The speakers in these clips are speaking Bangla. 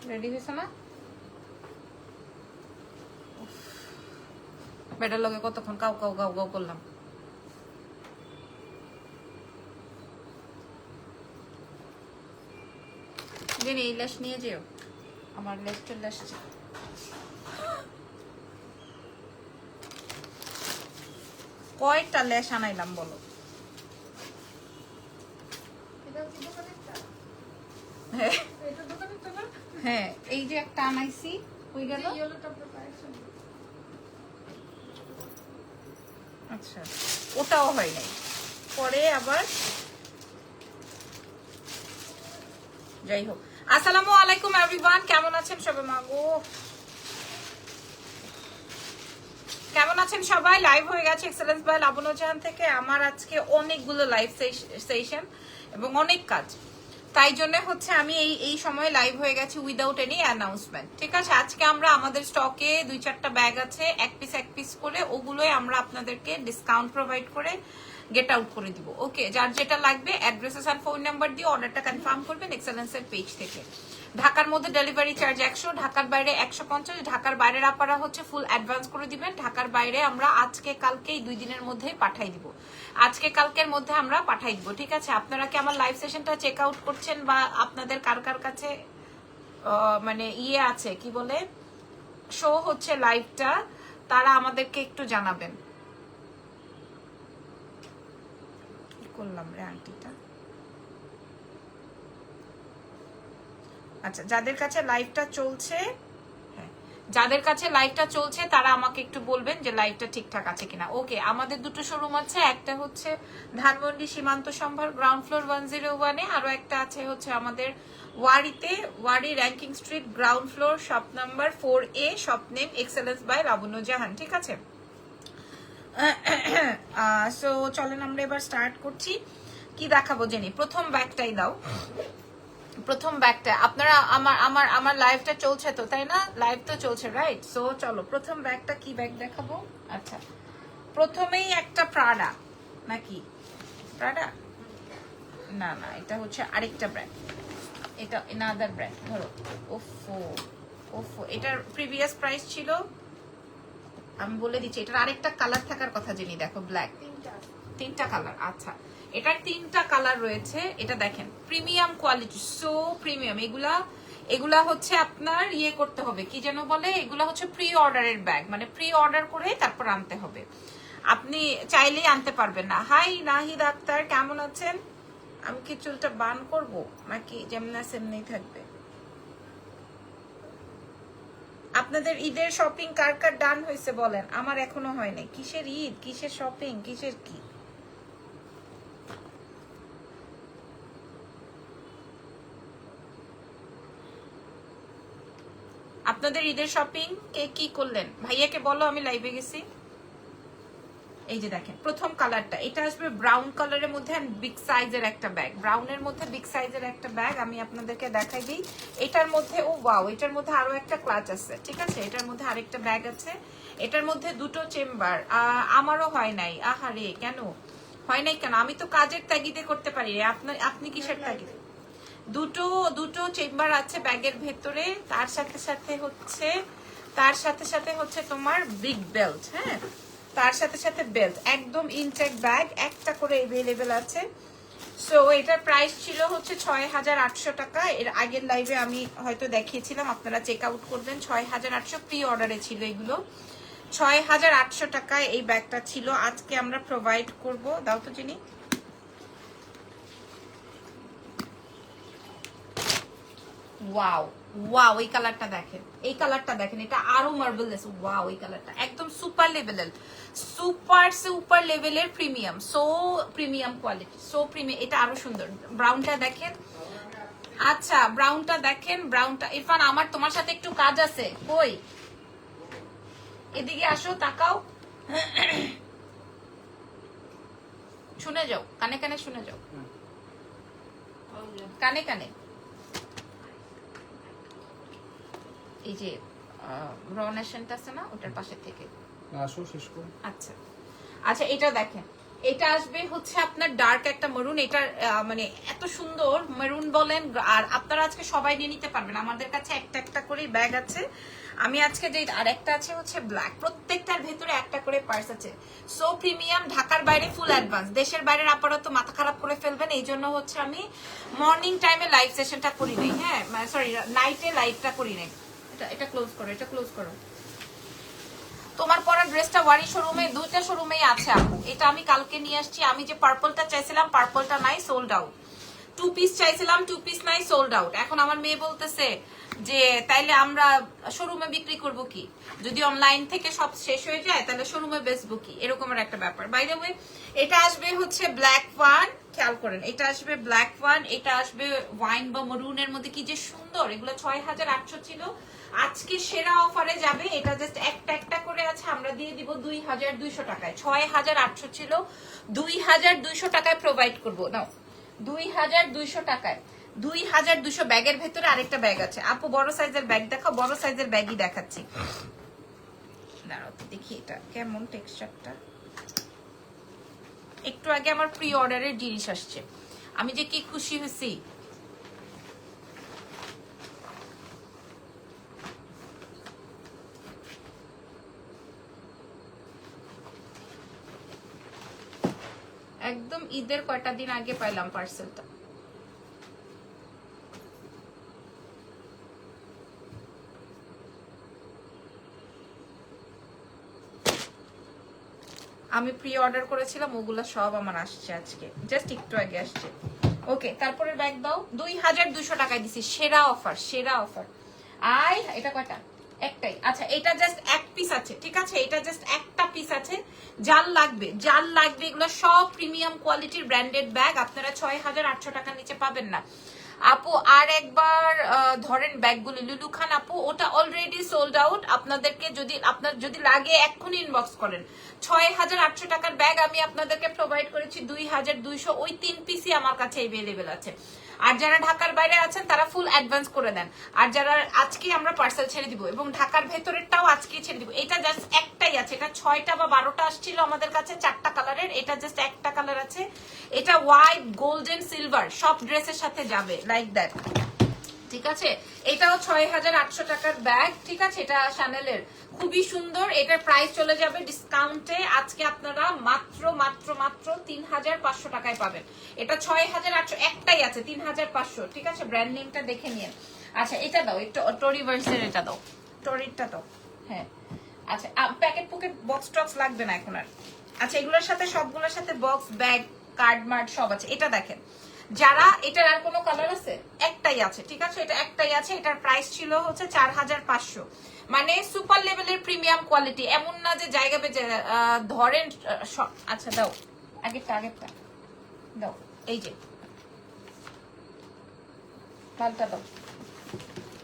রেডি হয়েছে না? বেটার লগে কতক্ষণ কাউ কাউ গাউ গাউ করলাম। জেনে এই ল্যাশ নিয়ে যেও, আমার ল্যাশ চলে আসছে। কয়টা ল্যাশ আনাইলাম বলো? হ্যাঁ এই যে একটা আনাইছি হয়ে গেল। আচ্ছা ওটাও হয় নাই, পরে আবার যাই হোক। আসসালামু আলাইকুম এভরিওয়ান, কেমন আছেন সবাই? মাগো কেমন আছেন সবাই? লাইভ হয়ে গেছে এক্সেলেন্স বাই লাবণ্য জাহান থেকে। আমার আজকে অনেকগুলো লাইভ সেশন এবং অনেক কাজ, তাই জন্য হচ্ছে আমি এই সময় লাইভ হয়ে গেছি উইদাউট এনি অ্যানাউন্সমেন্ট। ঠিক আছে, আজকে আমরা আমাদের স্টকে 2-4টা ব্যাগ আছে, এক পিস করে, ওগুলোই আমরা আপনাদেরকে ডিসকাউন্ট প্রোভাইড করে গেট আউট করে দিব। ওকে, যার যেটা লাগবে অ্যাড্রেসেস আর ফোন নাম্বার দিয়ে অর্ডারটা কনফার্ম করবেন এক্সেলেন্সের পেজ থেকে। ঢাকার মধ্যে ডেলিভারি চার্জ 100, ঢাকার বাইরে 150। ঢাকার বাইরের আপনারা হচ্ছে ফুল অ্যাডভান্স করে দিবেন। ঢাকার বাইরে আমরা আজকে কালকেই 2 দিনের মধ্যেই পাঠাই দিব, আজকে কালকের মধ্যে আমরা পাঠাই দিব। ঠিক আছে, আপনারা কি আমার লাইভ সেশনটা চেক আউট করছেন বা আপনাদের কার কার কাছে মানে ইয়ে আছে কি বলে শো হচ্ছে লাইভটা, তারা আমাদেরকে একটু জানাবেন। কি করলাম রে আন্টিটা? আচ্ছা, যাদের কাছে লাইভটা চলছে, হ্যাঁ যাদের কাছে লাইভটা চলছে তারা আমাকে একটু বলবেন যে লাইভটা ঠিকঠাক আছে কিনা। ওকে, আমাদের দুটো শোরুম আছে, একটা হচ্ছে ধানমন্ডি সীমান্ত সম্ভার গ্রাউন্ড ফ্লোর 101-এ, আরো একটা আছে হচ্ছে আমাদের ওয়ারিতে, Wari Rankin street ground floor shop number 4A, shop name excellence by Labanya Jahan. ঠিক আছে, সো চলেন আমরা এবার স্টার্ট করছি। কি দেখাবো জেনি? প্রথম ব্যাগটাই দাও, প্রথম ব্যাগটা। আপনারা আমার আমার আমার লাইভটা চলছে তো, তাই না? লাইভ তো চলছে, রাইট? সো চলো প্রথম ব্যাগটা, কি ব্যাগ দেখাবো? আচ্ছা, প্রথমেই একটা প্রাডা, নাকি প্রাডা? না না, এটা হচ্ছে আরেকটা ব্র্যান্ড, এটা এনাদার ব্র্যান্ড। ধরো, ওফো ওফো, এটার প্রিভিয়াস প্রাইস ছিল, আমি বলে দিচ্ছি, এটার আরেকটা কালার থাকার কথা জেনি, দেখো ব্ল্যাক, তিনটা কালার। আচ্ছা, এটার 3টা কালার রয়েছে। এটা দেখেন প্রিমিয়াম কোয়ালিটি, সো প্রিমিয়াম। এগুলা হচ্ছে আপনার ইয়ে করতে হবে, কি যেন বলে, এগুলা হচ্ছে প্রি অর্ডারের ব্যাগ, মানে প্রি অর্ডার করে তারপর আনতে হবে, আপনি চাইলেই আনতে পারবেন না। হাই নাহিদ আক্তার, কেমন আছেন? আমি কি চুলটা বান করব নাকি যেমন সেমনি থাকবে? আপনাদের ঈদের শপিং কার কার ডান হয়েছে বলেন? আমার এখনো হয় নাই। কিসের ঈদ, কিসের শপিং, কিসের কি? আপনাদের ঈদের শপিং কে কি করলেন? ভাইয়াকে বলো আমি লাইভে গেছি। এই যে দেখেন প্রথম কালারটা, এটা আসবে ব্রাউন কালারের মধ্যে, বিগ সাইজের একটা ব্যাগ, ব্রাউনের মধ্যে বিগ সাইজের একটা ব্যাগ আমি আপনাদেরকে দেখাই দিই। এটার মধ্যে ও ওয়াও, এটার মধ্যে আরো একটা ক্লাচ আছে। ঠিক আছে, এটার মধ্যে আরেকটা ব্যাগ আছে, এটার মধ্যে 2টো চেম্বার। আমারও হয় নাই। আহারে, কেন হয় নাই কেন? আমি তো কাজের তাগিদে করতে পারি। আপনি কিসের তাগিদে? দুটো চেম্বার আছে ব্যাগের ভেতরে, তার সাথে হচ্ছে তোমার বিগ বেল্ট। হ্যাঁ, তার সাথে বেল্ট, একদম ইনটেক ব্যাগ, একটা করে अवेलेबल আছে। সো এটার প্রাইস ছিল হচ্ছে ৬,৮০০ টাকা। এর আগের লাইভে আমি হয়তো দেখিয়েছিলাম, আপনারা চেক আউট করবেন। ৬,৮০০ প্রি অর্ডারে ছিল এগুলো, ৬,৮০০ টাকায় এই ব্যাগটা ছিল। আজকে আমরা প্রোভাইড করব, দাও তো চিনি। ওয়াও ওয়াও, এই কালারটা দেখেন, এই কালারটা দেখেন, এটা আরো মার্বেললেস। ওয়াও, এই কালারটা একদম সুপার লেভেলের, সুপার লেভেলের premium, so premium quality, so premium. এটা আরো সুন্দর, ব্রাউনটা দেখেন। আচ্ছা, ব্রাউনটা দেখেন, ব্রাউনটা। ইরফান, আমার তোমার সাথে একটু কাজ আছে, কই এদিকে আসো, তাকাও, শুনে যাও, কানে কানে শুনে যাও, কানে কানে। এই যে রনেশনটা আছে না, ওটার পাশে থেকে আসো শেষ করো। আচ্ছা আচ্ছা, এটা দেখেন, এটা আসবে হচ্ছে আপনার ডার্ক একটা মেরুন, এটা মানে এত সুন্দর মেরুন বলেন, আর আপনারা আজকে সবাই নিয়ে নিতে পারবেন। আমাদের কাছে একটা একটা করে ব্যাগ আছে। আমি আজকে যে আর একটা আছে হচ্ছে ব্ল্যাক, প্রত্যেকটার ভেতরে একটা করে পার্স আছে। সো প্রিমিয়াম, ঢাকার বাইরে ফুল অ্যাডভান্স, দেশের বাইরের আপাতত মাথা খারাপ করে ফেলবেন। এই জন্য হচ্ছে আমি মর্নিং টাইমে লাইভ সেশনটা করি নাই, হ্যাঁ সরি নাইটে লাইভটা করি নাই। এটা ক্লোজ করো, এটা ক্লোজ করো। তোমার পরা ড্রেসটা ওয়ারি শোরুমে, দুইটা শোরুমেই আছে আপু। এটা আমি কালকে নিয়ে আসছি। আমি যে পার্পলটা চাইছিলাম, পার্পলটা নাই, সোল্ড আউট। 2 পিস চাইছিলাম, 2 পিস নাই, সোল্ড আউট। এখন আমার মেয়ে বলতেছে যে তাইলে আমরা শোরুমে বিক্রি করব কি, যদি অনলাইন থেকে সব শেষ হয়ে যায় তাহলে শোরুমে বেচবো কি, এরকমের একটা ব্যাপার। বাই দ্য ওয়ে এটা আসবে হচ্ছে ব্ল্যাক ওয়ান, খেয়াল করেন এটা আসবে ব্ল্যাক ওয়ান, এটা আসবে ওয়াইন বা মরুনের মধ্যে, কি যে সুন্দর। এগুলো 6800 ছিল, আজকে সেরা অফারে যাবে। এটা জাস্ট একটা একটা করে আছে, আমরা দিয়ে দিব 2200 টাকায়। 6800 ছিল, 2200 টাকায় প্রোভাইড করবো। নাও 2200 টাকায়, 2200। ব্যাগের ভেতরে আরেকটা ব্যাগ আছে আপু, বড় সাইজের ব্যাগ দেখাও। বড় সাইজের ব্যাগই দেখাচ্ছি, দাঁড়াও দেখি এটা কেমন টেক্সচারটা। একটু আগে আমার প্রি অর্ডারের জিনিস আসছে, আমি যে কি খুশি হয়েছি। একদম ঈদের কয়টা দিন আগে পাইলাম পার্সেলটা। আমি প্রি অর্ডার করেছিলাম, ওগুলা সব আমার আসছে আজকে, জাস্ট একটু আগে আসছে। ওকে, তারপরে ব্যাগ দাও। 2200 টাকায় দিছি, সেরা অফার, সেরা অফার। এটা কয়টা? একটাই। আচ্ছা এটা জাস্ট এক পিস আছে, ঠিক আছে, এটা জাস্ট একটা পিস আছে। জাল লাগবে, জাল লাগবে, এগুলো সব প্রিমিয়াম কোয়ালিটির ব্র্যান্ডেড ব্যাগ, আপনারা 6800 টাকার নিচে পাবেন না আপু। আর একবার ধরেন ব্যাগগুলো, লুলু খান আপু, ওটা অলরেডি সোল্ড আউট। আপনাদেরকে যদি আপনার যদি লাগে এক্ষুনি ইনবক্স করেন। 6800 টাকার ব্যাগ আমি আপনাদেরকে প্রোভাইড করেছি 2200, ওই 3 পিসই আমার কাছে অ্যাভেলেবেল আছে। আর যারা ঢাকার বাইরে আছেন তারা ফুল অ্যাডভান্স করে দেন, আর যারা আজকে আমরা পার্সেল ছেড়ে দিব, এবং ঢাকার ভেতরেরটাও আজকে ছেড়ে দিব। এটা জাস্ট একটাই আছে, এটা 6টা বা 12টা আসছিল আমাদের কাছে 4টা কালারের, এটা জাস্ট একটা কালার আছে। এটা হোয়াইট, গোল্ডেন, সিলভার সব ড্রেসের সাথে যাবে, লাইক দ্যাট, ঠিক আছে। এটাও 6800 টাকার ব্যাগ, ঠিক আছে, এটা শ্যানেলের, খুবই সুন্দর। এটার প্রাইস চলে যাবে ডিসকাউন্টে আজকে আপনারা মাত্র মাত্র মাত্র 3500 টাকায় পাবেন। এটা 6800, একটাই আছে 3500, ঠিক আছে। ব্র্যান্ড নেমটা দেখে নিন। আচ্ছা এটা দাও, একটু টরিভার্সের এটা দাও, টরিটা দাও, হ্যাঁ। আচ্ছা প্যাকেট পকেট বক্স টক্স লাগবে না এখন আর। আচ্ছা এগুলোর সাথে সবগুলোর সাথে বক্স, ব্যাগ, কার্ড মার্ড সব আছে। এটা দেখেন, যারা এটার আর কোনো কালার আছে, একটাই আছে, ঠিক আছে, এটা একটাই আছে। এটার প্রাইস ছিল হচ্ছে 4500, মানে সুপার লেভেলের প্রিমিয়াম কোয়ালিটি, এমন না যে জায়গা বেজে ধরেন। আচ্ছা দাও আগেরটা, আগেরটা দাও, এই যে লালটা দাও,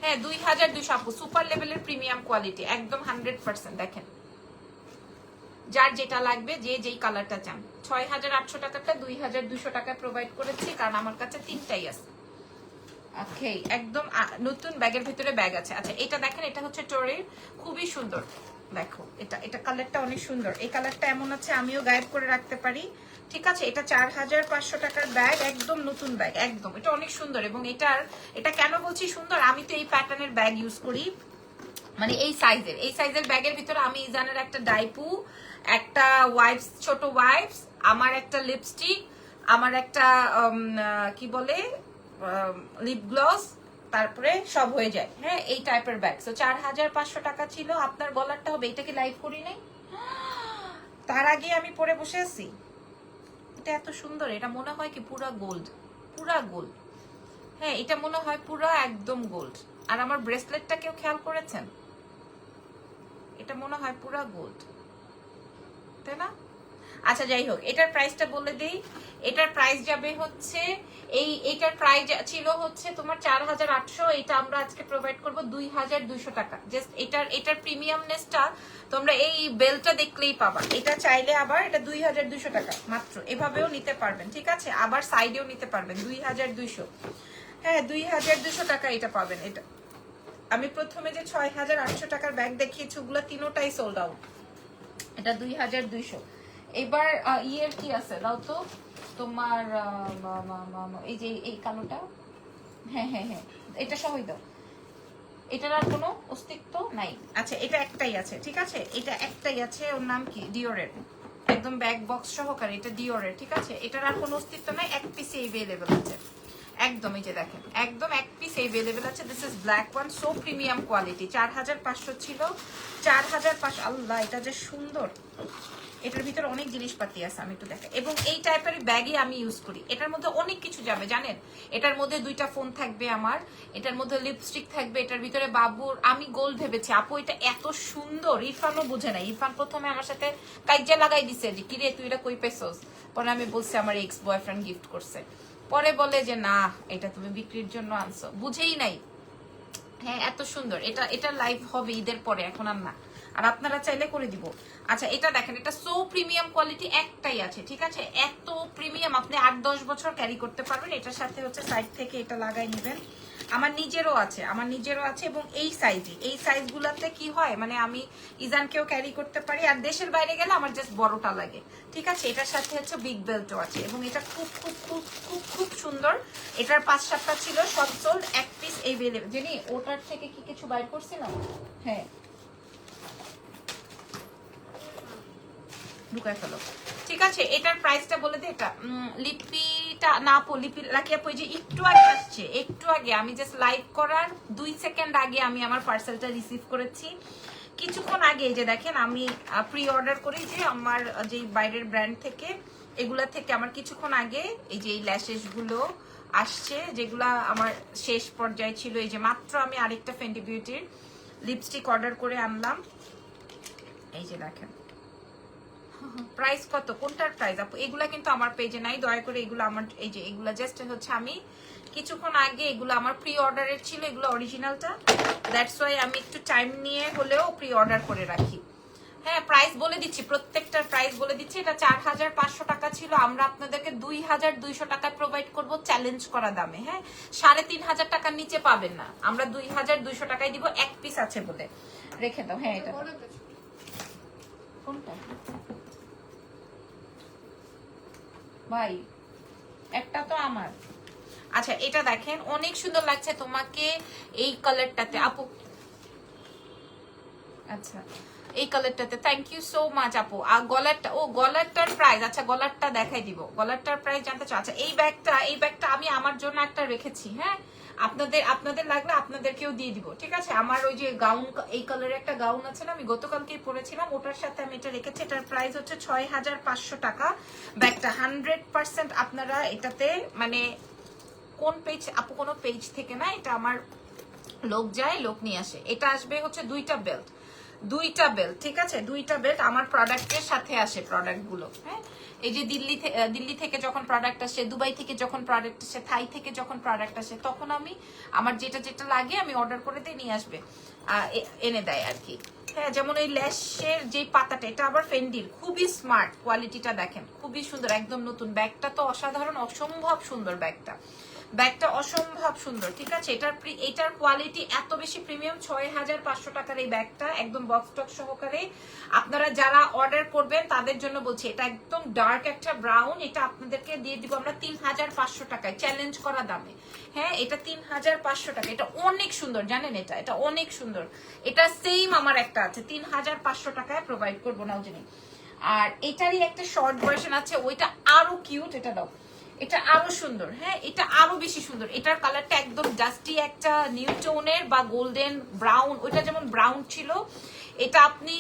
হ্যাঁ 2200 আপু, সুপার লেভেলের প্রিমিয়াম কোয়ালিটি, একদম 100%। দেখেন যার যেটা লাগবে, যে যেই কালারটা চান। 6800 টাকাটা 2200 টাকায় প্রোভাইড করেছি, কারণ আমার কাছে 3টাই আছে। ওকে, একদম নতুন ব্যাগের ভিতরে ব্যাগ আছে। আচ্ছা এটা দেখেন, এটা হচ্ছে টোরের, খুবই সুন্দর। দেখো এটা কালারটা অনেক সুন্দর, এই কালারটা এমন আছে আমিও গায়েব করে রাখতে পারি, ঠিক আছে। এটা 4500 টাকার ব্যাগ, একদম নতুন ব্যাগ, একদম এটা অনেক সুন্দর। এবং এটা কেন বলছি সুন্দর, আমি তো এই প্যাটার্নের ব্যাগ ইউজ করি, মানে এই সাইজের ব্যাগের ভিতরে আমি ইজানের একটা ডাইপু, একটা ওয়াইপস, ছোট ওয়াইপস, আমার একটা লিপস্টিক, আমার একটা কি বলে লিপ গ্লস, তারপরে সব হয়ে যায়, হ্যাঁ এই টাইপের ব্যাগ। তো 4500 টাকা ছিল। আপনার গলারটা হবে, এটাকে লাইভ করি নাই, তার আগে আমি পরে বসে আছি। এটা এত সুন্দর, এটা মনে হয় কি পুরা গোল্ড, পুরা গোল্ড, হ্যাঁ এটা মনে হয় পুরা একদম গোল্ড। আর আমার ব্রেসলেটটা কেউ খেয়াল করেছেন, এটা মনে হয় পুরা গোল্ড, তাই না? আচ্ছা যাই হোক, এটার প্রাইসটা বলে দেই। এটার প্রাইস যাবে হচ্ছে এইটার প্রাইস ছিল হচ্ছে তোমার 4800, এটা আমরা আজকে প্রোভাইড করব 2200 টাকা। জাস্ট এটার প্রিমিয়ামনেসটা তোমরা এই বেলটা দেখলেই পাবা। এটা চাইলে আবার এটা 2200 টাকা মাত্র, এভাবেও নিতে পারবেন, ঠিক আছে, আবার সাইডেও নিতে পারবেন 2200, হ্যাঁ 2200 টাকা এটা পাবেন। এটা আমি প্রথমে যে 6800 টাকার ব্যাগ দেখিয়েছি ওগুলো তিনোটাই সোল্ড আউট, এটা 2200। এবার ইয়ের কি আছে দাও তো তোমার এই যে এই কালোটা, হ্যাঁ হ্যাঁ হ্যাঁ এটা সহই দাও, এটার আর কোনো অস্তিত্ব নাই। আচ্ছা এটা একটাই আছে, ঠিক আছে, এটা একটাই আছে, ওর নাম কি, ডিওরের, একদম ব্যাক বক্স সহকারে, এটা ডিওরের, ঠিক আছে, এটার আর কোনো অস্তিত্ব নাই, এক পিস এভেলেবল আছে একদম, এই যে দেখেন একদম এক পিস এভেলেবল আছে। This is black one, so premium quality, 4500 ছিল, 4500। আল্লাহ এটা যে সুন্দর, এটার ভিতরে অনেক জিনিসপাতি আছে, আমি একটু দেখাই। এবং এই টাইপের ব্যাগই আমি ইউজ করি, এটার মধ্যে অনেক কিছু যাবে জানেন, এটার মধ্যে 2টা ফোন থাকবে আমার, এটার মধ্যে লিপস্টিক থাকবে, এটার ভিতরে বাবুর, আমি গোল্ড ভেবেছি আপু এটা এত সুন্দর, ইরফানও বুঝে নাই, ইরফান প্রথমে আমার সাথে কাইজা লাগাই দিছে যে কিরে তুই এটা কই পেছস, পরে আমি বলছি আমার এক্স বয়ফ্রেন্ড গিফট করছে, পরে বলে যে না এটা তুমি বিক্রির জন্য আনছো, বুঝেই নাই। হ্যাঁ এত সুন্দর, এটা লাইভ হবে ঈদের পরে, এখন আর না, আর আপনারা চাইলে করে দিব। আচ্ছা এটা দেখেন, এটা সো প্রিমিয়াম কোয়ালিটি, একটাই আছে, ঠিক আছে, এত প্রিমিয়াম, আপনি 8-10 বছর ক্যারি করতে পারবেন। এটার সাথে হচ্ছে সাইড থেকে এটা লাগাই নেবেন, আমার নিজেরও আছে, এবং এই সাইজগুলোতে কি হয় মানে আমি ইজানকেও ক্যারি করতে পারি, আর দেশের বাইরে গেলে আমার জাস্ট বড়টা লাগে, ঠিক আছে। এটার সাথে হচ্ছে বিগ বেল্টও আছে, এবং এটা খুব খুব খুব খুব খুব সুন্দর। এটার 5-7টা ছিল, সব সোল্ড, এক পিস এভেলেবল। জানি ওটার থেকে কি কিছু বাইর করছিলাম, হ্যাঁ ঢুকায় ফেলো, ঠিক আছে। এটার প্রাইসটা বলে দে, এটা লিপিটা না আপু, লিপি রাখি আপু, যে একটু আগে আসছে, একটু আগে আমি জাস্ট লাইভ করার 2 সেকেন্ড আগে আমি আমার পার্সেলটা রিসিভ করেছি, কিছুক্ষণ আগে। যে দেখেন আমি প্রি অর্ডার করি যে আমার যে বাইরের ব্র্যান্ড থেকে, এগুলা থেকে আমার কিছুক্ষণ আগে এই যে এই ল্যাশেস গুলো আসছে, যেগুলা আমার শেষ পর্যায়ে ছিল। এই যে মাত্র আমি আরেকটা ফেন্ডি বিউটির লিপস্টিক অর্ডার করে আনলাম, এই যে দেখেন প্রাইস কত, কোনটার প্রাইস আপু, এগুলা কিন্তু আমার পেজে নাই, দয়া করে এগুলো আমার, এই যে এগুলা জাস্ট হচ্ছে আমি কিছুক্ষণ আগে, এগুলো আমার প্রি অর্ডারের ছিল, এগুলো অরিজিনালটা, দ্যাটস ওয়াই আমি একটু টাইম নিয়ে হলেও প্রি অর্ডার করে রাখি। হ্যাঁ প্রাইস বলে দিচ্ছি, প্রত্যেকটার প্রাইস বলে দিচ্ছি। এটা 4500 টাকা ছিল, আমরা আপনাদেরকে 2200 টাকায় প্রোভাইড করব চ্যালেঞ্জ করা দামে। হ্যাঁ 3500 টাকার নিচে পাবেন না, আমরা 2200 টাকায় দিব, এক পিস আছে বলে রেখে দাও। হ্যাঁ এটা কোনটা ভাই, একটা তো আমার। আচ্ছা এটা দেখেন অনেক সুন্দর লাগছে তোমাকে এই কালারটাতে আপু, আচ্ছা এই কালারটাতে, থ্যাংক ইউ সো মাচ আপু। আর গলারটা, ও গলারটার প্রাইস, আচ্ছা গলারটা দেখাই দিব, গলারটার প্রাইস জানতে চাও। আচ্ছা এই ব্যাগটা আমি আমার জন্য একটা রেখেছি, হ্যাঁ আপনাদের লাগলে আপনাদেরকেও দিয়ে দিব, ঠিক আছে। আমার ওই যে গাউন, এই কালারের একটা গাউন আছে না, আমি গতকালকেই পরেছিলাম, ওটার সাথে আমি এটা রেখেছি। এটার প্রাইস হচ্ছে 6500 টাকা ব্যাগটা। 100% আপনারা এটাতে মানে কোন পেজ আপু, কোনো পেজ থেকে না, এটা আমার লোক যায়, লোক নিয়ে আসে। এটা আসবে হচ্ছে 2টা বেল্ট, ঠিক আছে, 2টা বেল্ট আমার প্রোডাক্টের সাথে আসে প্রোডাক্টগুলো। হ্যাঁ এই যে দিল্লি থেকে যখন প্রোডাক্ট আসে, দুবাই থেকে যখন প্রোডাক্ট আসে, থাই থেকে যখন প্রোডাক্ট আসে, তখন আমি আমার যেটা লাগে আমি অর্ডার করে দিয়ে নিয়ে আসবে, এনে দেয় আর কি। হ্যাঁ যেমন এই ল্যাশের যে পাতাটা, এটা আবার ফেন্ডির, খুবই স্মার্ট, কোয়ালিটিটা দেখেন খুবই সুন্দর, একদম নতুন। ব্যাগটা তো অসাধারণ, অসম্ভব সুন্দর ব্যাগটা অসম্ভব সুন্দর, ঠিক আছে। এটার কোয়ালিটি এত বেশি প্রিমিয়াম। 6500 টাকার এই ব্যাগটা একদম বক্স টক সহকারে। আপনারা যারা অর্ডার করবেন তাদের জন্য বলছি, এটা একদম ডার্ক একটা ব্রাউন, এটা আপনাদেরকে দিয়ে দিব আমরা 3500 টাকায়, চ্যালেঞ্জ করা দামে। হ্যাঁ এটা 3500 টাকা, এটা অনেক সুন্দর জানেন, এটা অনেক সুন্দর। এটা সেম আমার একটা আছে, 3500 টাকায় প্রোভাইড করবো না জানি। আর এটারই একটা শর্ট ভার্সন আছে, ওইটা আরো কিউট, এটা দাও, এটা আরো সুন্দর। হ্যাঁ এটা আরো বেশি সুন্দর, এটার কালারটা একদম ডাস্টি একটা নিউ টোনের বা গোল্ডেন ব্রাউন, ওইটা যেমন ব্রাউন ছিল, এটা আপনি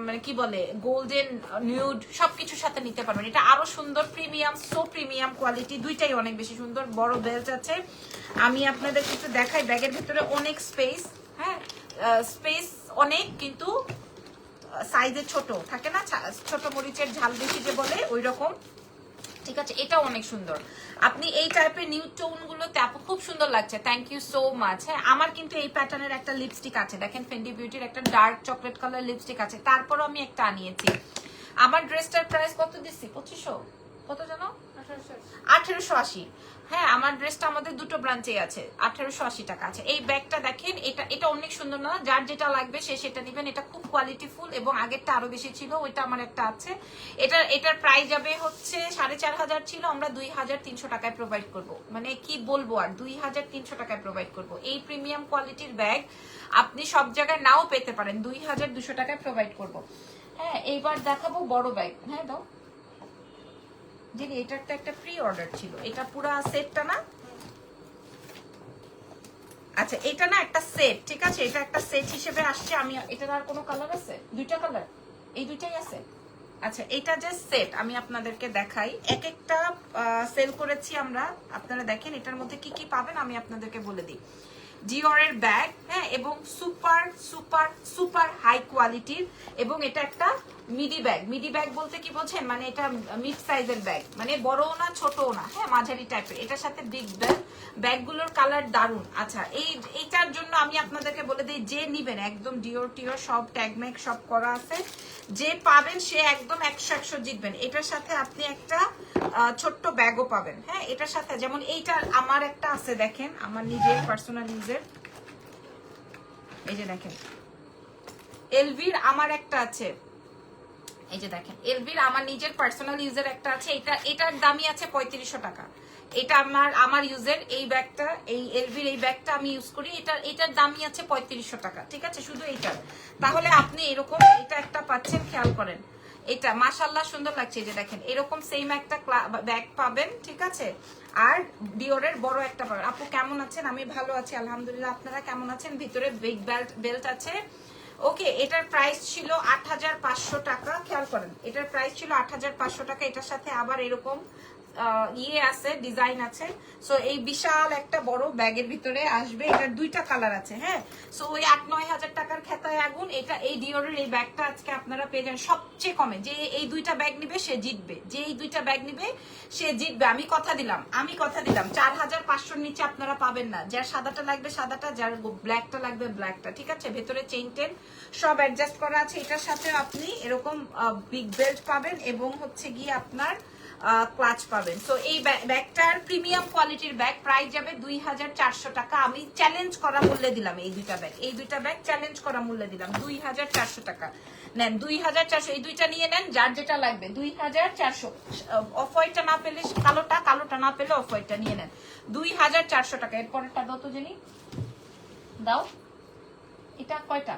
মানে কি বলে গোল্ডেন নিউড সবকিছুর সাথে নিতে পারবেন। এটা আরো সুন্দর, প্রিমিয়াম, সো প্রিমিয়াম কোয়ালিটি, দুইটাই অনেক বেশি সুন্দর। বড় বেল্ট আছে, আমি আপনাদের কিছু দেখাই। ব্যাগের ভিতরে অনেক স্পেস, হ্যাঁ স্পেস অনেক, কিন্তু সাইজে ছোট থাকে না, ছোট মরিচের ঝাল বেশি যে বলে ওই রকম, ঠিক আছে। এটাও অনেক সুন্দর, আপনি এই টাইপের নিউ টোন গুলোতে আপু খুব সুন্দর লাগছে, থ্যাংক ইউ সো মাচ। হ্যাঁ আমার কিন্তু এই প্যাটার্নের একটা লিপস্টিক আছে, দেখেন ফেন্ডি বিউটির একটা ডার্ক চকলেট কালার লিপস্টিক আছে, তারপরও আমি একটা আনিয়েছি। আমার ড্রেসটার প্রাইস কত দিচ্ছি, 2500 কত জানো, 1880। হ্যাঁ, আমার ড্রেসটা আমাদের দুটো ব্রাঞ্চে আছে, 1880 টাকা আছে। এই ব্যাগটা দেখেন, এটা অনেক সুন্দর না? যার যেটা লাগবে সে সেটা নেবেন। এটা খুব কোয়ালিটিফুল এবং আগেরটা আরো বেশি ছিল, ওইটা আমার একটা আছে। এটার প্রাইস যাবে হচ্ছে 4500 ছিল, আমরা 2300 টাকায় প্রোভাইড করব। মানে কি বলবো আর, 2300 টাকায় প্রোভাইড করব। এই প্রিমিয়াম কোয়ালিটির ব্যাগ আপনি সব জায়গায় নাও পেতে পারেন, 2200 টাকায় প্রোভাইড করব। হ্যাঁ, এইবার দেখাবো বড় ব্যাগ। হ্যাঁ দাও, যে এটা একটা প্রি অর্ডার ছিল, এটা পুরো সেটটা না? আচ্ছা, এটা না একটা সেট, ঠিক আছে, এটা একটা সেট হিসেবে আসছে। আমি এটার আর কোনো কালার আছে? দুইটা কালার, এই দুইটাই আছে। আচ্ছা, এটা যে সেট আমি আপনাদেরকে দেখাই, এক একটা সেল করেছি আমরা, আপনারা দেখেন এটার মধ্যে কি কি পাবেন আমি আপনাদেরকে বলে দিই। ডিওরের ব্যাগ, হ্যাঁ, এবং সুপার সুপার সুপার হাই কোয়ালিটির, এবং এটা একটা মিডি ব্যাগ। মিডি ব্যাগ বলতে কি বোঝেন? মানে এটা মিড সাইজের ব্যাগ, মানে বড়ও না ছোটও না, হ্যাঁ, মাঝারি টাইপের। এটার সাথে বিগ ব্যাগ, ব্যাগগুলোর কালার দারুন। আচ্ছা, এইটার জন্য আমি আপনাদেরকে বলে দিই, যে নিবেন একদম ডিওর টিওর সব ট্যাগম্যাগ সব করা আছে, যে পাবেন সে একদম 100 জিতবেন। এটার সাথে আপনি একটা ছোট্ট ব্যাগও পাবেন। হ্যাঁ, এটার সাথে যেমন এইটা আমার একটা আছে, দেখেন আমার নিজের পার্সোনাল ইউজের, এই যে দেখেন এলভির আমার একটা আছে, এই যে দেখেন এলভির আমার নিজের পার্সোনাল ইউজের একটা আছে। এটার দামই আছে 3500 টাকা। এটা আমার ইউজের এই ব্যাগটা, এই এলভির এই ব্যাগটা আমি ইউজ করি, এটার দামই আছে 3500 টাকা, ঠিক আছে, শুধু এইটার। তাহলে আপনি এরকম এটা একটা পাচ্ছেন, খেয়াল করেন এটা মাশাআল্লাহ সুন্দর লাগছে। যে দেখেন এরকম সেম একটা ব্যাগ পাবেন, ঠিক আছে, আর ডিওরের বড় একটা পাবেন। আপু কেমন আছেন? আমি ভালো আছি আলহামদুলিল্লাহ, আপনারা কেমন আছেন? ভিতরে বিগ বেল্ট আছে। ওকে, এটার প্রাইস ছিল 8500 টাকা, খেয়াল করেন এটার প্রাইস ছিল 8500 টাকা। এটার সাথে আবার এরকম আছে, ডিজাইন আছে। সো এই বিশাল একটা বড় ব্যাগের ভিতরে আসবে। এটার দুইটা কালার আছে। হ্যাঁ, সো ওই 8-9 হাজার টাকার খেতায় আগুন। এটা এই ডিওরের এই ব্যাগটা আজকে আপনারা পেয়ে যান সবচেয়ে কমে। যে এই দুইটা ব্যাগ নিবে সে জিতবে, যে এই দুইটা ব্যাগ নিবে সে জিতবে। আমি কথা দিলাম 4500-র নিচে আপনারা পাবেন না। যার সাদাটা লাগবে সাদাটা, যার ব্ল্যাকটা লাগবে ব্ল্যাকটা, ঠিক আছে। ভেতরে চেইন টেন সব অ্যাডজাস্ট করা আছে। এটার সাথে আপনি এরকম বিগ বেল্ট পাবেন এবং হচ্ছে গিয়ে আপনার ক্লাচ পাবেন। সো এই ব্যাগটার প্রিমিয়াম কোয়ালিটির ব্যাগ, প্রাইস যাবে 2400 টাকা। আমি চ্যালেঞ্জ করা মূল্যে দিলাম এই দুইটা ব্যাগ চ্যালেঞ্জ করা মূল্যে দিলাম 2400 টাকা। নেন 2400, এই দুইটা নিয়ে নেন, যার যেটা লাগবে 2400। অফ হোয়াইটটা না পেলে কালোটা না পেলে অফ হোয়াইটটা নিয়ে নেন, 2400 টাকা। এরপরেরটা দাও তো জেনি, দাও। এটা কয়টা?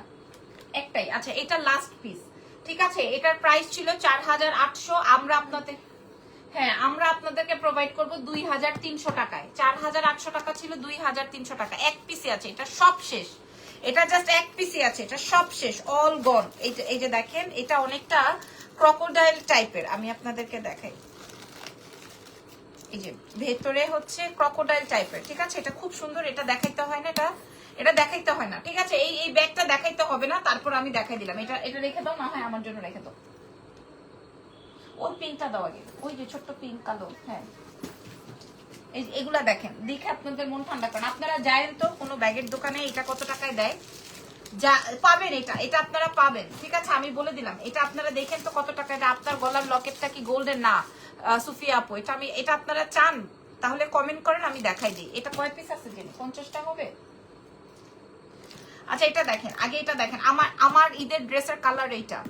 একটাই। আচ্ছা, এটা লাস্ট পিস, ঠিক আছে। এটার প্রাইস ছিল 4800, আমরা আপনাদেরকে প্রোভাইড করব 2300 টাকায়। 4800 টাকা ছিল, 2300 টাকা। এক পিসে আছে, এটা সব শেষ। এটা জাস্ট এক পিসে আছে, এটা সব শেষ, অল গন। এই যে দেখেন, এটা অনেকটা ক্রোকোডাইল টাইপের, আমি আপনাদেরকে দেখাই। এই যে ভেতরে হচ্ছে ক্রোকোডাইল টাইপের, ঠিক আছে। এটা খুব সুন্দর, এটা দেখাইতে হয় না, এটা দেখাইতে হয় না, ঠিক আছে। এই ব্যাগটা দেখাইতে হবে না, তারপর আমি দেখাই দিলাম। এটা রেখে দাও না, হয় আমার জন্য রেখে দাও। ওই পিঙ্কটা দাও আগে, ওই যে ছোট্ট পিঙ্ক কালো। হ্যাঁ, এগুলা দেখেন, দেখে আপনাদের মন ঠান্ডা করেন। আপনারা যায়েন তো কোনো ব্যাগের দোকানে, এটা কত টাকায় দেয় যা পাবেন, এটা আপনারা পাবেন, ঠিক আছে। আমি বলে দিলাম, এটা আপনারা দেখেন তো কত টাকায় দেয়। আপনার গলার লকেটটা কি গোল্ডের না সুফিয়া আপু? এটা আপনারা চান তাহলে কমেন্ট করেন, আমি দেখাই দিই। এটা কয় পিস আছে জেনে? 50টা হবে। আচ্ছা, এটা দেখেন, আগে এটা দেখেন, আমার ঈদের ড্রেসের কালার এইটা,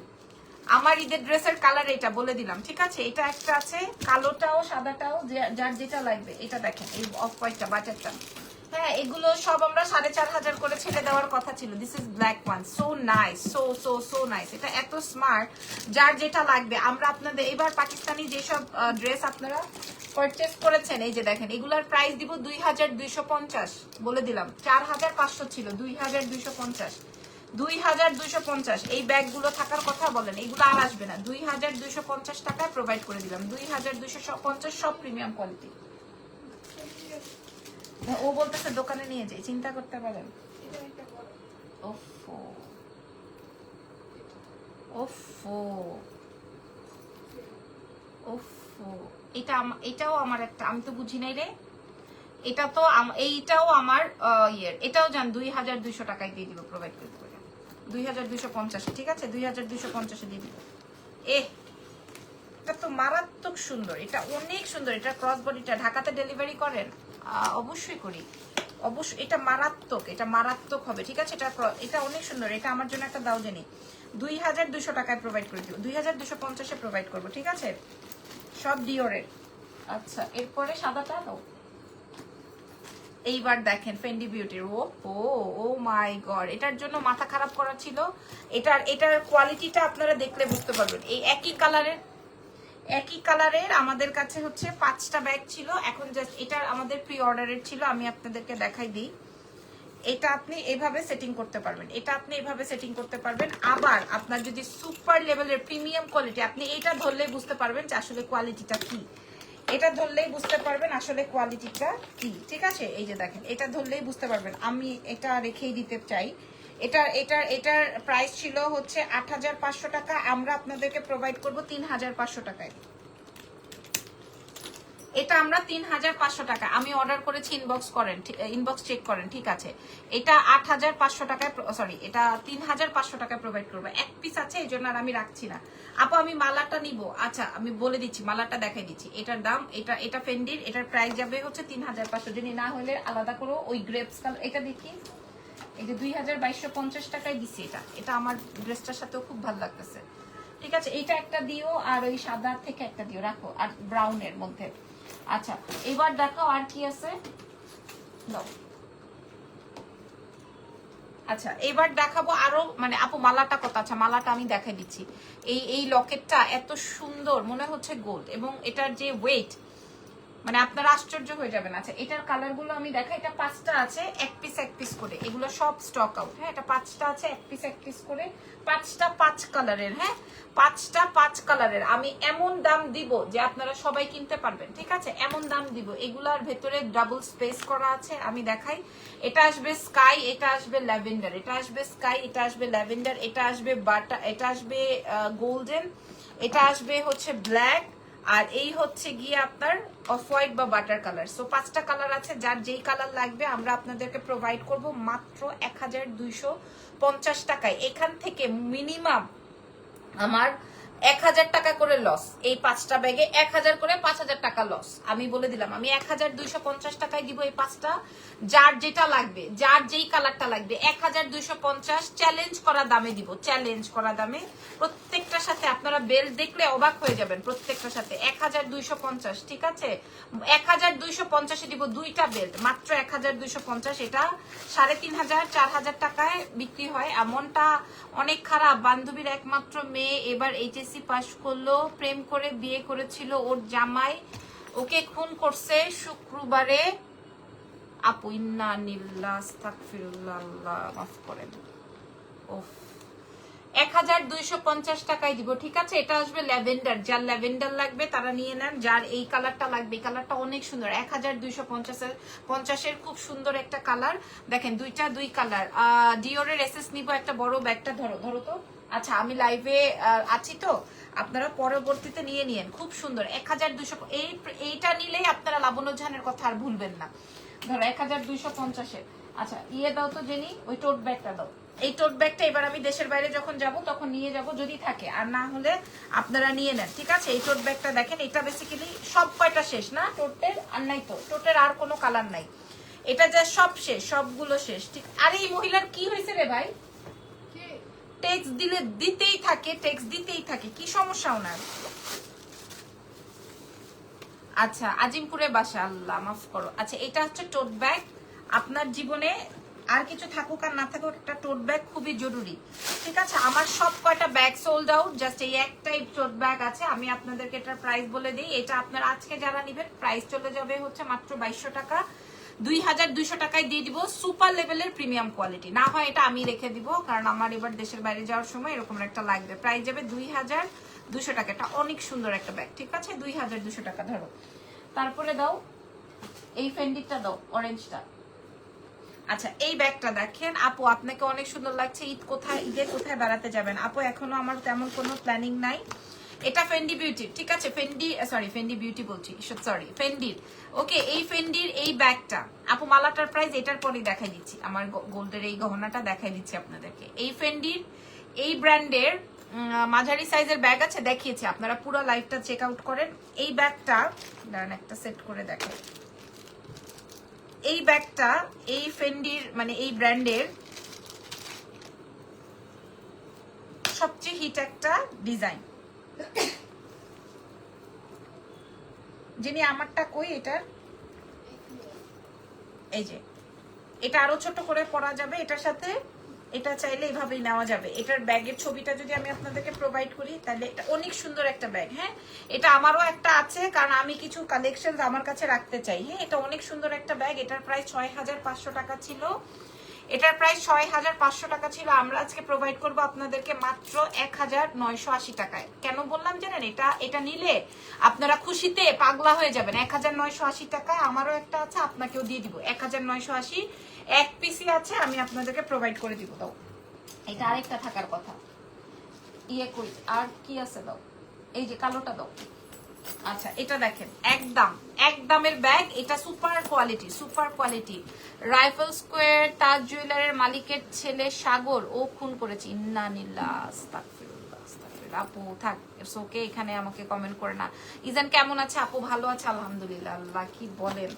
আমার ঈদের ড্রেসের কালার এটা বলে দিলাম, ঠিক আছে। এটা একটা আছে, কালোটাও সাদাটাও, যার যেটা লাগবে। এটা দেখেন, এই অফ হোয়াইটটা বাটারটা, হ্যাঁ, এগুলো সব আমরা 4500 করে ছেড়ে দেওয়ার কথা ছিল। This is black one, so nice, so nice. এটা এত স্মার্ট, যার যেটা লাগবে। আমরা আপনাদের এবার পাকিস্তানি যেসব ড্রেস আপনারা পারচেস করেছেন, এই যে দেখেন, এগুলার প্রাইস দিব 2250, বলে দিলাম। 4500 ছিল, 2250, 2250। এই ব্যাগগুলো থাকার কথা বলেন, এগুলো আর আসবে না। 2250 টাকায় প্রোভাইড করে দিলাম, 2250, সব প্রিমিয়াম কোয়ালিটি। ও বলতেছে দোকানে নিয়ে যাই, চিন্তা করতে পারেন। ওফো ওফো ওফো, এটাও আমার একটা, আমি তো বুঝি নাই রে। এটা তো এইটাও আমার ইয়ের, এটাও যান 2200 টাকায় দিয়ে দিব, প্রোভাইড করে দেবো 2250, ঠিক আছে, 2250 দিয়ে দিব। ব্যাগটা তো মারাত্মক সুন্দর, এটা অনেক সুন্দর। এটা ক্রস বডিটা ঢাকাতে ডেলিভারি করেন? অবশ্যই করি, অবশ্যই। এটা মারাত্মক, এটা মারাত্মক হবে, ঠিক আছে। এটা অনেক সুন্দর। এটা আমার জন্য একটা দাও জানি, 2200 টাকায় প্রোভাইড করে দিব, 2250-এ প্রোভাইড করবো, ঠিক আছে। সব ডিওরের। আচ্ছা, এরপরে সাদাটা দাও। এইবার দেখেন ফেন্ডি বিউটির, ও মাই গড, এটার জন্য মাথা খারাপ করা ছিল। এটার কোয়ালিটিটা আপনারা দেখলে বুঝতে পারবেন। এই একই কালারের আমাদের কাছে হচ্ছে 5টা ব্যাগ ছিল। এখন জাস্ট এটা আমাদের প্রি অর্ডারের ছিল, আমি আপনাদেরকে দেখাই দিই। এটা আপনি এভাবে সেটিং করতে পারবেন, এটা আপনি এভাবে সেটিং করতে পারবেন। আবার আপনার যদি সুপার লেভেলের প্রিমিয়াম কোয়ালিটি, আপনি এটা ধরলেই বুঝতে পারবেন যে আসলে কোয়ালিটিটা কি। এটা ধরলেই বুঝতে পারবেন আসলে কোয়ালিটিটা কি, ঠিক আছে। এই যে দেখেন, এটা ধরলেই বুঝতে পারবেন। আমি এটা রেখেই দিতে চাই। এটার প্রাইস ছিল হচ্ছে 8500 টাকা, আমরা আপনাদেরকে প্রোভাইড করব 3500 টাকায়। এটা আমরা 3500 টাকা, আমি অর্ডার করেছি, ইনবক্স চেক করেন, ঠিক আছে। এটা 8500 টাকায়, সরি, এটা 3500 টাকায় প্রোভাইড করবো। এক পিস আছে, এই জন্য আর আমি রাখছি না। আপু আমি মালাটা নিব, আচ্ছা আমি বলে দিচ্ছি, মালাটা দেখাই দিচ্ছি। এটার দাম, এটা ফেন্ডির, এটার প্রাইস যাবে হচ্ছে 3500। যদি না হলে আলাদা করো, ওই গ্রেপস কালার। এটা দেখি, এই যে 2250 টাকায় দিছি। এটা আমার ড্রেসটার সাথেও খুব ভালো লাগতেছে, ঠিক আছে। এইটা একটা দিও, আর ওই সাদা থেকে একটা দিও, রাখো, আর ব্রাউনের মধ্যে। আচ্ছা, এবার দেখো আর কি আছে, দাও। আচ্ছা, এবার দেখাবো আরো, মানে আপু মালাটা কত? আচ্ছা, মালাটা আমি দেখাই দিচ্ছি। এই লকেটটা এত সুন্দর, মনে হচ্ছে গোল্ড, এবং এটার যে ওয়েট, মানে আপনারা আশ্চর্য হয়ে যাবেন। আচ্ছা, এটার কালার গুলো আমি দেখাই। এটা 5টা আছে, এক পিস করে, এগুলো সব স্টক আউট। হ্যাঁ, এটা 5টা আছে, এক পিস করে, 5টা 5 কালারের। হ্যাঁ, 5টা 5 কালারের। আমি এমন দাম দিব যে আপনারা সবাই কিনতে পারবেন, ঠিক আছে, এমন দাম দিব। এগুলার ভেতরে ডাবল স্পেস করা আছে, আমি দেখাই। এটা আসবে স্কাই, এটা আসবে ল্যাভেন্ডার, এটা আসবে স্কাই, এটা আসবে ল্যাভেন্ডার, এটা আসবে বাটা, এটা আসবে গোল্ডেন, এটা আসবে হচ্ছে ব্ল্যাক, আর এই হচ্ছে গিয়ে আপনার অফ হোয়াইট বা বাটার কালার। সো 5টা কালার আছে, যার যেই কালার লাগবে আমরা আপনাদেরকে প্রোভাইড করব মাত্র 1250 টাকায়। এখান থেকে মিনিমাম আমার 1000 টাকা করে লস। এই 5টা ব্যাগে 1000 করে 5000 টাকা লস। আমি বলে দিলাম, আমি 1250 টাকায় দিব এই 5টা। যার যেটা লাগবে, যার যেই কালারটা লাগবে, 1250 চ্যালেঞ্জ করা দামে দিব, চ্যালেঞ্জ করা দামে। প্রত্যেকটার সাথে আপনারা বেল্ট দেখলে অবাক হয়ে যাবেন, প্রত্যেকটার সাথে 1250, ঠিক আছে। 1250-এ দিব 2টা বেল্ট, মাত্র 1250। এটা 3500 4000 টাকায় বিক্রি হয়। এমনটা অনেক খারাপ। বান্ধবীর একমাত্র মেয়ে এবার এইচএসসি পাস করলো, প্রেম করে বিয়ে করেছিল, ওর জামাই ওকে খুন করছে শুক্রবারে। আপু ইন্না নিল্লাহ আস্তাগফিরুল্লাহ, আল্লাহ মাফ করেন। ওফ, 1250 টাকায় দিব, ঠিক আছে। এটা আসবে ল্যাভেন্ডার, যার ল্যাভেন্ডার লাগবে তারা নিয়ে নেন। যার এই কালারটা লাগবে, এই কালারটা অনেক সুন্দর, 1250-এর খুব সুন্দর একটা কালার। দেখেন, দুই কালার। ডিওরের এসএস নিব, একটা বড় ব্যাগটা ধরো তো। আচ্ছা, আমি লাইভে আছি তো, আপনারা পরবর্তীতে নিয়ে নিয়েন, খুব সুন্দর। 1200, এইটা নিলেই আপনারা লাবণ্য জাহানের কথা আর ভুলবেন না। ধরো 1250-এর। আচ্ছা, ইয়ে দাও তো জেনি, ওই টোট ব্যাগটা দাও। এই টোট ব্যাগটা এবার আমি দেশের বাইরে যখন যাব তখন নিয়ে যাব, যদি থাকে, আর না হলে আপনারা নিয়ে নেন, ঠিক আছে। এই টোট ব্যাগটা দেখেন, এটা বেসিক্যালি সব কয়টা শেষ না টোটের, আর নাই তো টোটের আর কোনো কালার নাই। এটা যা সব শেষ, সবগুলো শেষ, ঠিক। আরে এই মহিলার কি হয়েছে রে ভাই? টেক্সট দিতেই থাকে, কি সমস্যা ওনার? আচ্ছা, আজিমপুরে বাসা, আল্লাহ মাফ করো। আচ্ছা, এটা হচ্ছে টোট ব্যাগ। আপনার জীবনে আর কিছু থাকুক আর না থাকুক, একটা টোট ব্যাগ খুবই জরুরি, ঠিক আছে। আমার সব কয়টা ব্যাগ সোল্ড আউট, জাস্ট এই একটাই টোট ব্যাগ আছে। আমি আপনাদেরকে এটার প্রাইস বলে দিই। এটা আপনারা আজকে যারা নেবেন, প্রাইস চলে যাবে হচ্ছে মাত্র 2200 টাকা। 2200 টাকায় দিয়ে দিব, সুপার লেভেলের প্রিমিয়াম কোয়ালিটি। না হয় এটা আমি রেখে দিব, কারণ আমার এবার দেশের বাইরে যাওয়ার সময় এরকম একটা লাগবে। প্রাইস যাবে 2200 টাকা। এটা অনেক সুন্দর একটা ব্যাগ, ঠিক আছে। 2200 টাকা ধরো। তারপরে দাও এই ফেন্ডিটা, দাও অরেঞ্জটা। আচ্ছা, এই ব্যাগটা দেখেন আপু, আপনাকে অনেক সুন্দর লাগছে। ঈদে কোথায় বেড়াতে যাবেন? আপু এখনো আমার তেমন কোনো প্ল্যানিং নাই। এটা ফেন্ডি বিউটি, ঠিক আছে। ফেন্ডি বিউটি বলছি, সরি ফেন্ডির। ওকে, এই ফেন্ডির এই ব্যাগটা আপু, মালাটার প্রাইস এটার পরেই দেখাই দিচ্ছি। আমার গোল্ডের এই গহনাটা দেখাই দিচ্ছি আপনাদেরকে। এই ফেন্ডির এই ব্র্যান্ডের মাঝারি সাইজের ব্যাগ আছে, দেখিয়েছি, আপনারা পুরো লাইভটা চেক আউট করেন। এই ব্যাগটা দাঁড়ান একটা সেট করে দেখেন। এই ব্যাগটা এই ফেন্ডির মানে এই ব্র্যান্ডের সবচেয়ে হিট একটা ডিজাইন। যিনি আমারটা কই এটার, এই যে এটা আরো ছোট করে পরা যাবে, এটার সাথে এটা চাইলে এইভাবেই নেওয়া যাবে। এটার ব্যাগের ছবিটা যদি আমি আপনাদেরকে প্রোভাইড করি তাহলে এটা অনেক সুন্দর একটা ব্যাগ। হ্যাঁ, এটা আমারও একটা আছে, কারণ আমি কিছু কালেকশন আমার কাছে রাখতে চাই। হ্যাঁ, এটা অনেক সুন্দর একটা ব্যাগ। এটার প্রাইস 6500 টাকা ছিল। এটার প্রাইস 6500 টাকা ছিল। আমরা আজকে প্রোভাইড করব আপনাদেরকে মাত্র 1980 টাকায়। কেন বললাম জানেন? এটা নিলে আপনারা খুশিতে পাগলা হয়ে যাবেন। 1980 টাকায় আমারও একটা আছে, আপনাকেও দিয়ে দিব 1980। এক পিসি আছে, আমি আপনাদেরকে প্রোভাইড করে দিব। দাও, এটা আরেকটা থাকার কথা। ইয়ে কই আর কি আছে? দাও, এই যে কালোটা দাও। আচ্ছা, এটা দেখেন, একদমের ব্যাগ। এটা সুপার কোয়ালিটি। রাইফেল স্কোয়ার তাজ জুয়েলারের মালিকের ছেলে সাগর ও খুন করেছে। ইন্নানিল্লাহ আস্তাগফিরুল্লাহ। আপু থাক, ইটস ওকে, এখানে আমাকে কমেন্ট করে না। ইজান কেমন আছে? আপু ভালো আছে আলহামদুলিল্লাহ। আল্লাহ কি বলেন।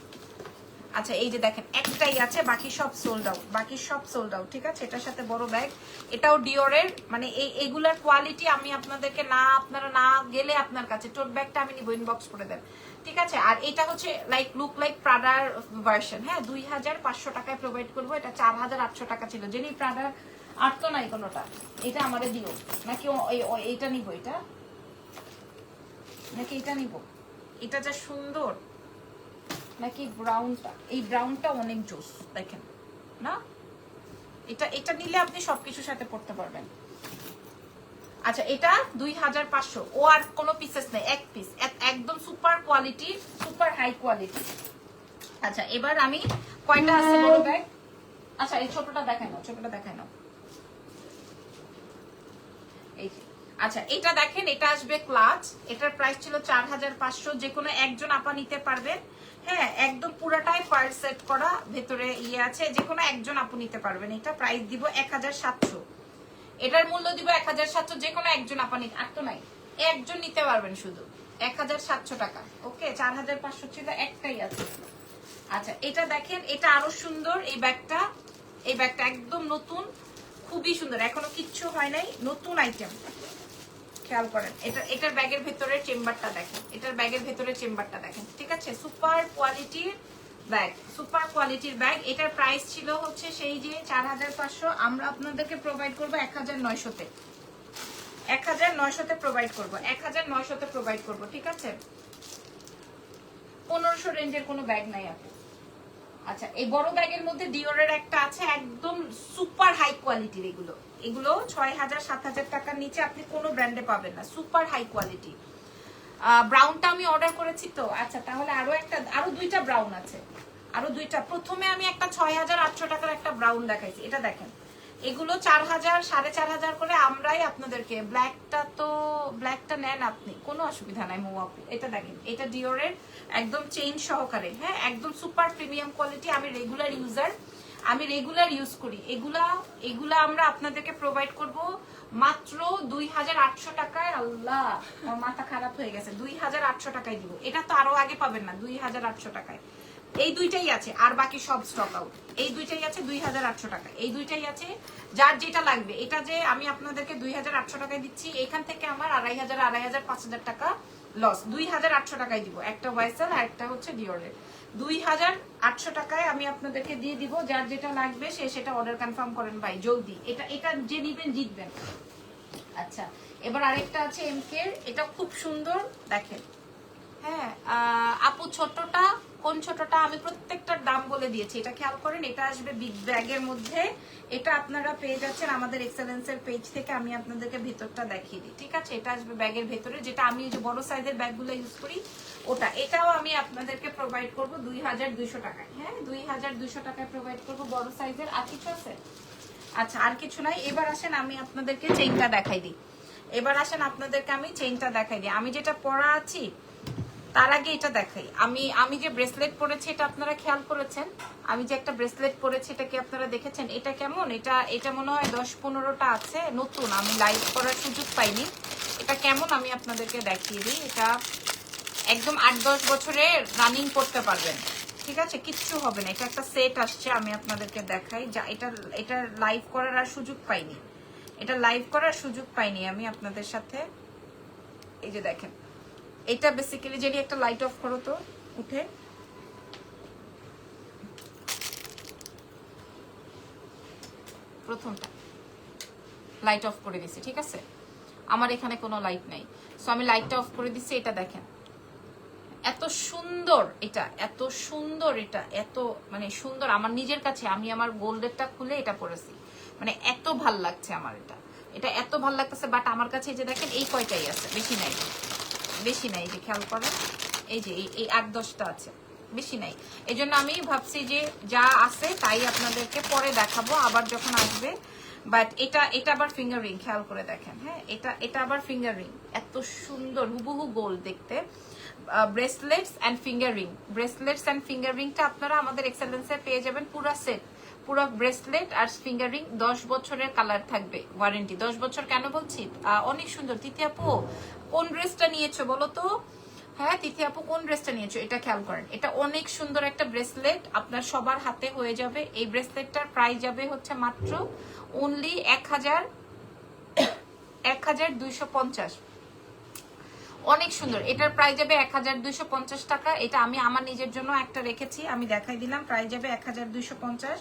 আচ্ছা, এই যে দেখেন, একটাই আছে, বাকি সব সোল্ড আউট। ঠিক আছে, এটার সাথে বড় ব্যাগ। এটাও ডিওরের, মানে এইগুলার কোয়ালিটি আমি আপনাদেরকে আপনারা না গেলে আপনার কাছে টোট ব্যাগটা আমি নিব, ইনবক্স করে দেন। ঠিক আছে, আর এটা হচ্ছে লুক লাইক প্রাডার ভার্সন। হ্যাঁ, 2500 টাকায় প্রোভাইড করবো। এটা 4800 টাকা ছিল। যিনি প্রাডার আর তো নাই কোনোটা, এটা আমারে দিও নাকি এইটা নিব, এটা নাকি এটা নিব? এটা যা সুন্দর, নাকি ব্রাউনটা? এই ব্রাউনটা অনেক জোস, দেখেন না? এটা নিলে আপনি সবকিছুর সাথে পড়তে পারবেন। আচ্ছা, এটা 2500। ও আর কোনো পিসেস নেই, এক পিস, একদম super quality, super high quality. আচ্ছা, এবার আমি কয়টা আছে বড় ব্যাগ? আচ্ছা, এই ছোটটা দেখাই নাও। এই যে, আচ্ছা, এটা দেখেন, এটা আসবে ক্লাচ। এটার প্রাইস ছিল 4500। যে কোনো একজন আপা নিতে পারবেন। হ্যাঁ, একদম পুরাটাই পার সেট করা, ভেতরে ইয়ে আছে, যে কোনো একজন আপু নিতে পারবেন। এটা প্রাইস দিব 1700। এটার মূল্য দিব 1700। যে কোনো একজন আপা নিতে, আর তো নাই, একজন নিতে পারবেন শুধু 1700 টাকা। ওকে, 4500 ছিল, একটাই আছে। আচ্ছা, এটা দেখেন, এটা আরো সুন্দর। এই ব্যাগটা একদম নতুন, খুবই সুন্দর, এখনো কিচ্ছু হয় নাই, নতুন আইটেম। খেয়াল করেন, এটার ব্যাগের ভেতরে চেম্বারটা দেখেন। ঠিক আছে, সুপার কোয়ালিটির ব্যাগ। এটার প্রাইস ছিল হচ্ছে সেই যে 4500। আমরা আপনাদেরকে প্রোভাইড করবো 1900-তে। 1900-তে প্রোভাইড করবো। ঠিক আছে, 1500 রেঞ্জের কোনো ব্যাগ নাই আপু। আচ্ছা, এই বড় ব্যাগের মধ্যে ডিওরের একটা আছে, একদম সুপার হাই কোয়ালিটির। এগুলো 6000-7000 টাকার নিচে আপনি কোনো ব্র্যান্ডে পাবেন না, সুপার হাই কোয়ালিটি। ব্রাউনটা আমি অর্ডার করেছি তো। আচ্ছা, তাহলে আরো দুইটা ব্রাউন আছে, প্রথমে আমি একটা 6800 টাকার একটা ব্রাউন দেখাইছি। এটা দেখেন, এগুলো 4000 4500 করে আমরাই আপনাদেরকে। ব্ল্যাকটা নেন আপনি, কোনো অসুবিধা নাই মৌ আপু। এটা দেখেন, এটা ডিওরের, একদম চেইন সহকারে। হ্যাঁ, একদম সুপার প্রিমিয়াম কোয়ালিটি। আমি রেগুলার ইউজ করি। এগুলা আমরা আপনাদেরকে প্রোভাইড করব মাত্র 2800 টাকায়। আল্লাহ, আমার মাথা খারাপ হয়ে গেছে, 2800 টাকায় দিব। এটা তো আরো আগে পাবেন না, 2800 টাকায়। এই দুইটাই আছে, আর বাকি সব স্টক আউট। এই দুইটাই আছে 2800 টাকা, এই দুইটাই আছে। যার যেটা লাগবে, এটা যে আমি আপনাদেরকে 2800 টাকায় দিচ্ছি, এখান থেকে আমার 2500 5000 টাকা লস। 2800 টাকায় দিব। একটা ওয়াইসেল আর একটা হচ্ছে ডিওরের। 2800 টাকায় আমি আপনাদেরকে দিয়ে দিব। যার যেটা লাগবে সে সেটা অর্ডার কনফার্ম করেন ভাই, জলদি। এটা যে নিবেন জিতবেন। আচ্ছা, এবার আরেকটা আছে এমকের, এটা খুব সুন্দর, দেখেন। হ্যাঁ আপু, কোন ছোটটা? আমি প্রত্যেকটার দাম বলে দিয়েছি, এটা খেয়াল করেন। এটা আসবে বিগ ব্যাগের মধ্যে। এটা আপনারা পেয়ে যাচ্ছেন আমাদের এক্সেলেন্সের পেজ থেকে। আমি আপনাদেরকে ভেতরটা দেখিয়ে দিই। ঠিক আছে, এটা আসবে ব্যাগের ভেতরে, যেটা আমি যে বড় সাইজের ব্যাগগুলো ইউজ করি ওটা। এটাও আমি আপনাদেরকে প্রোভাইড করব 2200 টাকায়। হ্যাঁ, 2200 টাকায় প্রোভাইড করব বড় সাইজের। আর কিছু আছে? আচ্ছা, আর কিছু নাই। এবার আসেন আমি আপনাদেরকে চেইনটা দেখাই দিই। আমি যেটা পরা আছি তার আগে এটা দেখাই, আমি যে ব্রেসলেট পরেছি এটা আপনারা খেয়াল করেছেন? আমি যে একটা ব্রেসলেট পরেছি এটা কি আপনারা দেখেছেন? এটা কেমন? এটা মনে হয় 10-15টা আছে, নতুন, আমি লাইভ করার সুযোগ পাইনি। এটা কেমন আমি আপনাদেরকে দেখিয়ে দিই। এটা একদম 8-10 বছরে রানিং করতে পারবেন, ঠিক আছে, কিচ্ছু হবে না। এটা একটা সেট আসছে, আমি আপনাদেরকে দেখাই। যা এটা লাইভ করার আর সুযোগ পাইনি, এটা লাইভ করার সুযোগ পাইনি আমি আপনাদের সাথে। এই যে দেখেন, এটা বেসিক্যালি যদি একটা লাইট অফ করো তো উঠে, প্রথমটা লাইট অফ করে দিছি, ঠিক আছে, আমার এখানে কোনো লাইট নাই, সো আমি লাইটটা অফ করে দিছি। এটা দেখেন, এত সুন্দর, এটা এত সুন্দর, এটা এত মানে সুন্দর আমার নিজের কাছে। আমি আমার গোল্ডেরটা খুলে এটা পরেছি, মানে এত ভাল লাগছে আমার, এটা এত ভাল লাগতেছে। বাট আমার কাছে এই যে দেখেন এই কয়টাই আছে, বেশি নাই, বেশি নাই, যে খেয়াল করেন এই যে এই 8-10টা আছে, বেশি নাই। এই জন্য আমি ভাবছি যে যা আছে তাই আপনাদেরকে পরে দেখাবো আবার যখন আসবে। বাট এটা আবার ফিঙ্গার রিং, খেয়াল করে দেখেন, হ্যাঁ, এটা আবার ফিঙ্গার রিং, এত সুন্দর হুবহু গোল্ড দেখতে। Bracelets and finger ring, bracelets and finger রিংটা আপনারা আমাদের এক্সেলেন্সে পেয়ে যাবেন পুরো সেট, পুরো ব্রেসলেট আর ফিঙ্গার রিং। 10 বছরের কালার থাকবে, ওয়ারেন্টি 10 বছর। কেন বলছি? অনেক সুন্দর। তিথি আপু কোন ড্রেসটা নিয়েছো বলো তো? হ্যাঁ তিথি আপু কোন ড্রেসটা নিয়েছো? এটা খেয়াল করেন, এটা অনেক সুন্দর একটা ব্রেসলেট, আপনার সবার হাতে হয়ে যাবে। এই ব্রেসলেটটার প্রাইস যাবে হচ্ছে মাত্র অনলি 1250। অনেক সুন্দর, এটার প্রাইস যাবে 1250 টাকা। এটা আমি আমার নিজের জন্য একটা রেখেছি, আমি দেখাই দিলাম, প্রাইস যাবে 1250।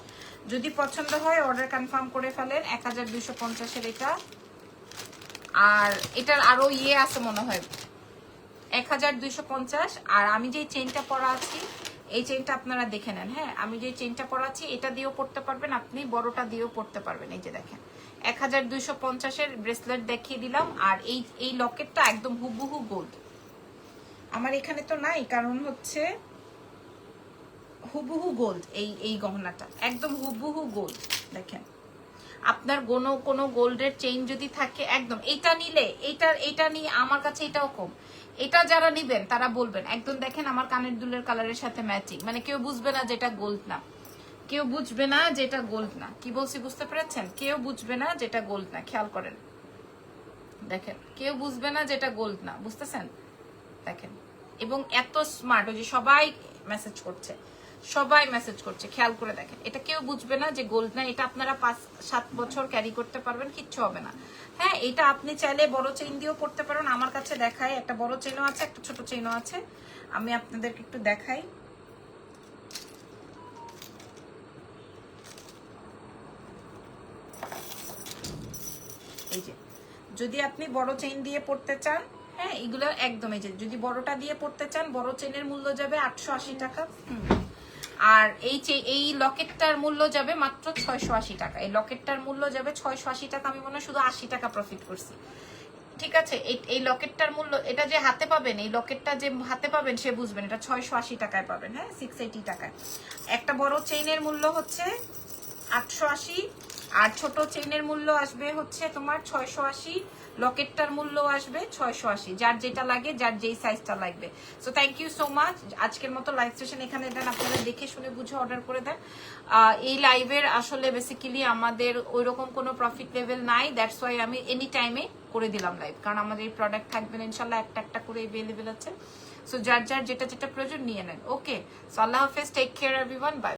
যদি পছন্দ হয় অর্ডার কনফার্ম করে ফেলেন, 1250-এর এটা। আর এটার আরো ইয়ে আছে মনে হয়, 1250। আর আমি যে চেইনটা পরা আছি, এই চেইনটা আপনারা দেখে নেন, হ্যাঁ, আমি যে চেইনটা পরা আছি এটা দিয়েও পড়তে পারবেন, আপনি বড়টা দিয়েও পড়তে পারবেন। এই যে দেখেন 1250-এর ব্রেসলেট দেখিয়ে দিলাম। আর এই লকেটটা একদম হুবহু গোল্ড। আমার এখানে তো নাই, কারণ হচ্ছে হুবহু গোল্ড, এই গহনাটা একদম হুবহু গোল্ড। দেখেন, আপনার কোনো গোল্ডের চেইন যদি থাকে একদম, এটা নিলে এটা নিয়ে আমার কাছে এটাও কম। এটা যারা নিবেন তারা বলবেন একদম, দেখেন আমার কানের দুলের কালারের সাথে ম্যাচিং, মানে কেউ বুঝবে না যেটা গোল্ড না, কেউ বুঝবে না যেটা গোল্ড না। কি বলছি বুঝতে পেরেছেন? কেউ বুঝবে না যেটা গোল্ড না, খেয়াল করেন, দেখেন কেউ বুঝবে না যেটা গোল্ড না, বুঝতেছেন? দেখেন, এবং এত স্মার্ট, ওই যে সবাই মেসেজ করছে, সবাই মেসেজ করছে, খেয়াল করে দেখেন, এটা কেউ বুঝবে না যে গোল্ড না। এটা আপনারা 5-7 বছর ক্যারি করতে পারবেন, কিচ্ছু হবে না। হ্যাঁ, এটা আপনি চাইলে বড় চেইন দিয়েও পড়তে পারেন। আমার কাছে দেখাই, একটা বড় চেইনও আছে, একটা ছোট চেইনও আছে, আমি আপনাদেরকে একটু দেখাই। এই যে, যদি আপনি বড় চেইন দিয়ে পড়তে চান, হ্যাঁ, এগুলো একদম, এই যে যদি বড়টা দিয়ে পড়তে চান, বড় চেইনের মূল্য যাবে 880 টাকা। আর এই লকেটটার মূল্য যাবে মাত্র 680 টাকা। এই লকেটটার মূল্য যাবে 680 টাকা। আমি মনে হয় শুধু 80 টাকা প্রফিট করছি, ঠিক আছে। এই লকেটটার মূল্য, এটা যে হাতে পাবেন, এই লকেটটা যে হাতে পাবেন সে বুঝবেন, এটা 680 টাকায় পাবেন, হ্যাঁ, 680 টাকায়। একটা বড় চেইনের মূল্য হচ্ছে 880, আর ছোট চেইনের মূল্য আসবে হচ্ছে তোমার 680, লকেটটার মূল্য আসবে 680, যার যেটা লাগে, যার যেই সাইজটা লাগবে। So thank you so much. আজকের মতো লাইভ সেশন এখানে দেন, আপনারা দেখে শুনে বুঝে অর্ডার করে দেন। এই লাইভের আসলে বেসিক্যালি আমাদের ওইরকম কোনো প্রফিট লেভেল নাই, দ্যাটস ওয়াই আমি এনি টাইমে করে দিলাম লাইভ, কারণ আমাদের এই প্রোডাক্ট থাকবে না ইনশাল্লাহ, একটা করে অ্যাভেলেবেল আছে। সো যার যেটা প্রয়োজন নিয়ে নেন। ওকে, সো আল্লাহ হাফেজ, টেক কেয়ার এভরিওয়ান, বাই।